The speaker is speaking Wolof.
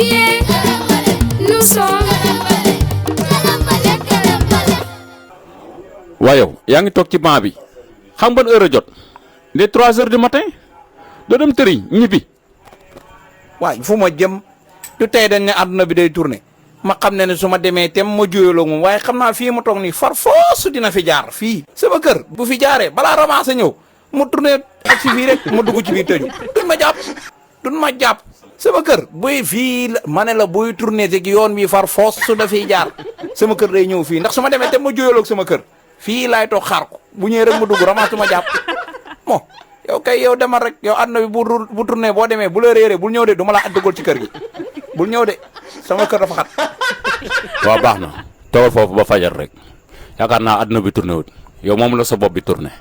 qui est, nous sommes. waaye yow yaa ngi toog ci banc bi xam ban heure a jot les 3 heures du matin doo dem tëriñ ñibbi. waay fu ma jëm du tey dañ ne àdduna bi day tourné ma xam ne su ma demee tem ma juyaloo moom waaye xam naa fii ma toog nii far foos dina fi jaar fii sama kër bu fi jaaree balaa ramassé ñëw mu tourné ak si fii rek ma dugg ci biir tëju duñ ma jàpp sama kër buy fii la ma ne la buy tourné ci yoon bi far foos su da fiy jaar sama kër day ñëw fii ndax su ma demee tem ma juyaloo sama kër fii laay toog xaar ko bu ñëwee rek ma dugg ramassé ma jàpp bon yow kay yow demal rek yow àdduna bi bu tourné boo demee bu la réeree bul ñëw de du ma la duggal ci kër gi bul ñëw de sama kër dafa xat. waaw baax na toogal foofu ba fajar rek yaakaar naa àdduna bi tourné wut yow moom la sa bopp bi tourné.